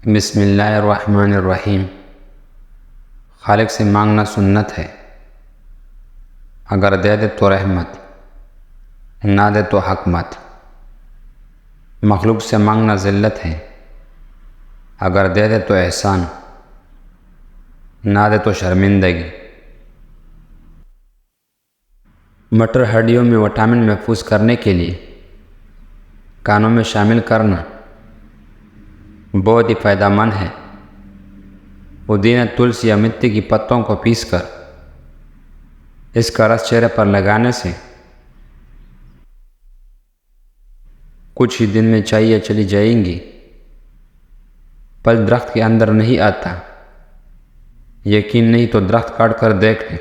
बिस्मिल्लाहिर्रहमानिर्रहीम। खालिक से मांगना सुन्नत है, अगर दे दे तो रहमत, ना दे तो हकमत। मखलूक से मांगना ज़िल्लत है, अगर दे दे तो एहसान, ना दे तो शर्मिंदगी। मटर हड्डियों में विटामिन महफूज करने के लिए कानों में शामिल करना बहुत ही फ़ायदेमंद है। पुदीना, तुलसी या मिट्टी की पत्तों को पीसकर इसका रस चेहरे पर लगाने से कुछ ही दिन में चाहिए चली जाएंगी। फल दरख्त के अंदर नहीं आता, यकीन नहीं तो दरख्त काट कर देख लें,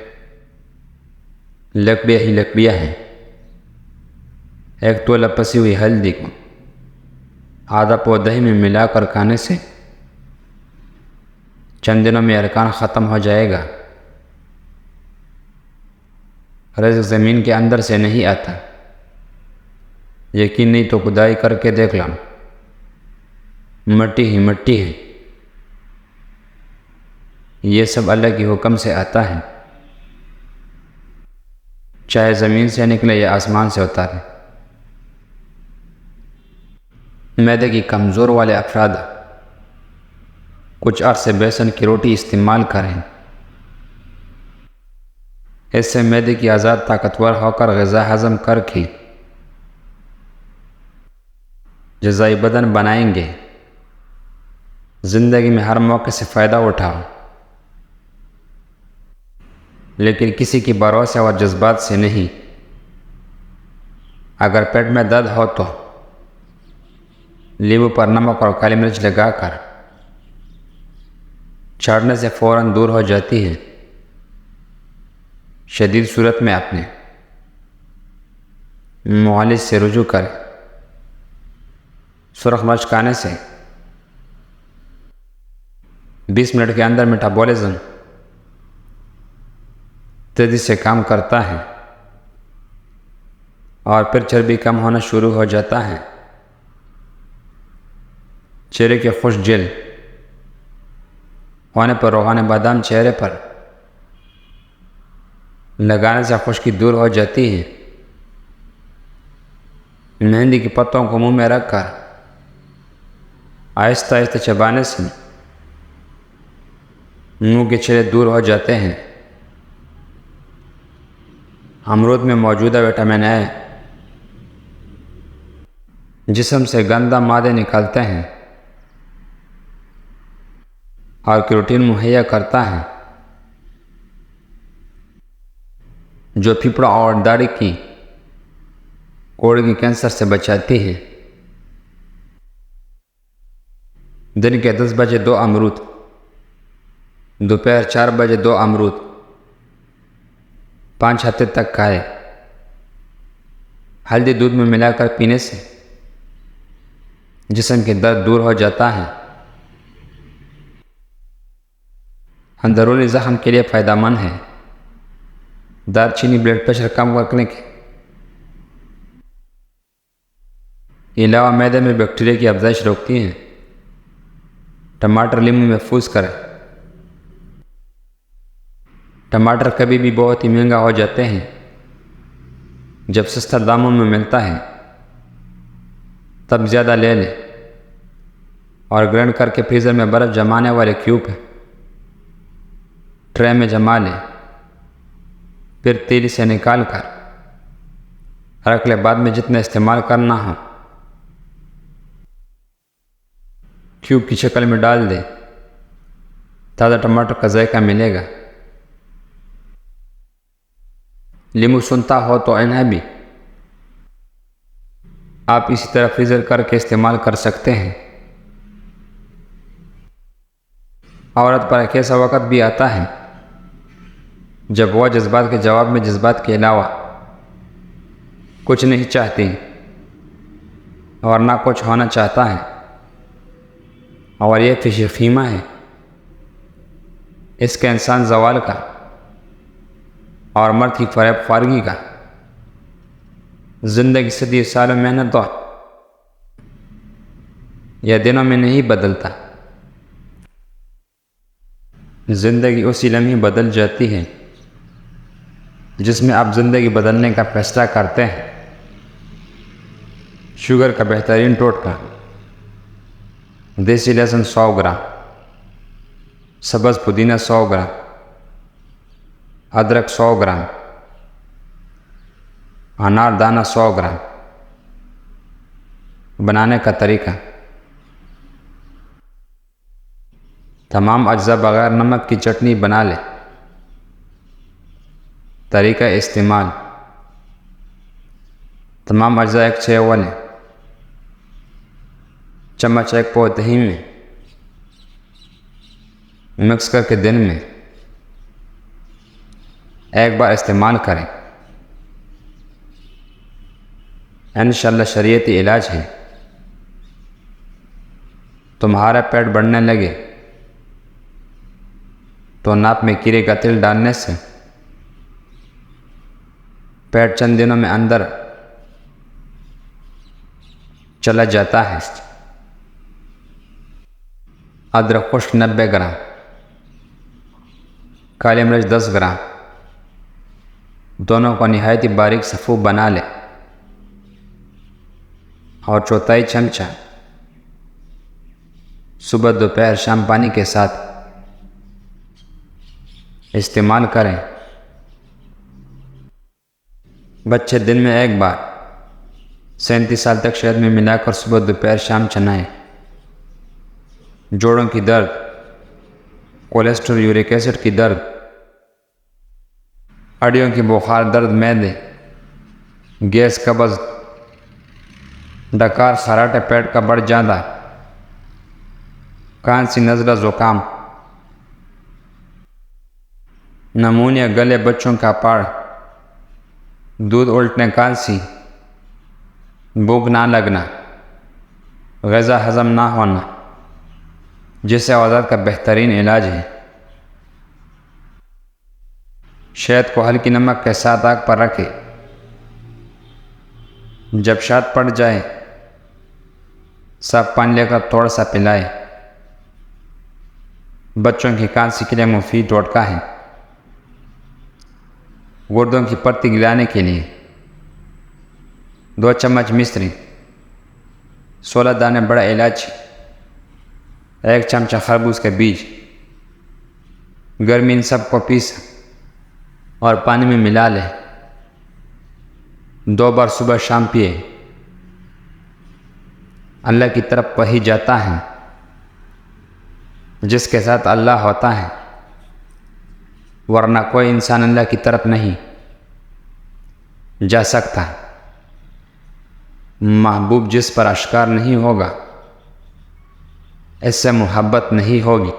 लकड़ियाँ ही लकड़ियाँ हैं। एक तोला पसी हुई हल्दी को आधा पौ दही में मिलाकर खाने से चंद दिनों में अरकान ख़त्म हो जाएगा। रिज़्क़ ज़मीन के अंदर से नहीं आता, यकीन नहीं तो खुदाई करके देख लो, मिट्टी ही मिट्टी है। ये सब अल्लाह के हुक्म से आता है, चाहे ज़मीन से निकले या आसमान से उतारे। मैदे की कमज़ोर वाले अफराद कुछ अरसे बेसन की रोटी इस्तेमाल करें, इससे मैदे की आज़ाद ताकतवर होकर ग़िज़ा हज़म करके जज़ाई बदन बनाएंगे। ज़िंदगी में हर मौके से फ़ायदा उठाओ, लेकिन किसी के भरोसे और जज्बात से नहीं। अगर पेट में दर्द हो तो नींबू पर नमक और काली मिर्च लगाकर छाड़ने से फ़ौरन दूर हो जाती है। शदीद सूरत में अपने मुआलिज से रुजू करें। सुरख मिर्च खाने से 20 मिनट के अंदर मेटाबॉलिज्म तेज़ी से काम करता है और फिर चर्बी कम होना शुरू हो जाता है। चेहरे के खुश जेल होने पर रोगान बादाम चेहरे पर लगाने से खुश्की दूर हो जाती है। मेहंदी के पत्तों को मुंह में रखकर आहिस्ता आहिस्ता चबाने से मुंह के छेले दूर हो जाते हैं। अमरूद में मौजूदा विटामिन ए जिस्म से गंदा मादे निकालते हैं और कैरोटीन मुहैया करता है, जो फेफड़ा और दाढ़ी की कोड़ की कैंसर से बचाती है। दिन के 10 बजे 2 अमरूद, दोपहर 4 बजे 2 अमरूद 5 हफ्ते तक खाए। हल्दी दूध में मिलाकर पीने से जिस्म के दर्द दूर हो जाता है। अंदरूनी ज़ख्म के लिए फ़ायदेमंद है। दालचीनी ब्लड प्रेशर कम करने के अलावा मैदे में बैक्टीरिया की अफजाइश रोकती है। टमाटर नींबू महफूज करें। टमाटर कभी भी बहुत ही महंगा हो जाते हैं, जब सस्ता दामों में मिलता है तब ज़्यादा ले लें और ग्राइंड करके फ्रीज़र में बर्फ़ जमाने वाले क्यूब ट्रे में जमा लें। फिर तेल से निकाल कर रख ले। बाद में जितना इस्तेमाल करना हो क्यूब की शक्ल में डाल दें। ताज़ा टमाटर का जायका मिलेगा। नींबू सुनता हो तो इन्हें भी आप इसी तरह फ्रीज़र करके इस्तेमाल कर सकते हैं। औरत पर एक ऐसा वक़्त भी आता है जब वह जज्बात के जवाब में जज्बात के अलावा कुछ नहीं चाहती और ना कुछ होना चाहता है, और यह फिशीमा है। इसका इंसान जवाल का और मर्द की फरेब फारगी का ज़िंदगी सदी सालों मेहनत और यह दिनों में नहीं बदलता। ज़िंदगी उसी लम्हे बदल जाती है जिसमें आप ज़िंदगी बदलने का फैसला करते हैं। शुगर का बेहतरीन टोटका: देसी लहसुन 100 ग्राम, सब्ज़ पुदीना 100 ग्राम, अदरक 100 ग्राम, अनारदाना 100 ग्राम। बनाने का तरीका: तमाम अज्जा बगैर नमक की चटनी बना लें। तरीका इस्तेमाल: तमाम अज्जा एक छेवा लें, चम्मच एक पौ दही में मिक्स करके दिन में एक बार इस्तेमाल करें। इंशाअल्लाह शरीयती इलाज है। तुम्हारा पेट बढ़ने लगे तो नाप में कीड़े का तेल डालने से पेट चंद दिनों में अंदर चला जाता है। अदरक खुश्क 90 ग्राम, काली मिर्च 10 ग्राम, दोनों को निहायती बारीक सफ़ूफ बना लें और चौथाई चमचा सुबह दोपहर शाम पानी के साथ इस्तेमाल करें। बच्चे दिन में एक बार 37 साल तक शहद में मिलाकर सुबह दोपहर शाम चनाएं। जोड़ों की दर्द, कोलेस्ट्रॉल, यूरिक एसिड की दर्द, हड्डियों की बुखार, दर्द मैदे, गैस, कब्ज़, डकार, खराटे पेट का बढ़ जाना, खांसी, नज़ला, ज़ुकाम, नमूनिया, गले, बच्चों का पाड़, दूध उल्टने, खांसी, भूख ना लगना, ग़िज़ा हज़म ना होना, जिससे आवाज़ात का बेहतरीन इलाज है। शहद को हल्की नमक के साथ आग पर रखें। जब शहद पड़ जाए साफ पानी लेकर थोड़ा सा पिलाएं। बच्चों की खांसी के लिए मुफीद टोटका है। गुर्दों की पत्ती गिराने के लिए 2 चम्मच मिश्री, 16 दाने बड़ा इलायची, 1 चमचा खरबूज के बीज, गर्मी इन सब को पीस और पानी में मिला लें। 2 बार सुबह शाम पिए। अल्लाह की तरफ वही जाता है जिसके साथ अल्लाह होता है, वरना कोई इंसान अल्लाह की तरफ नहीं जा सकता। महबूब जिस पर अश्कार नहीं होगा, इससे मोहब्बत नहीं होगी।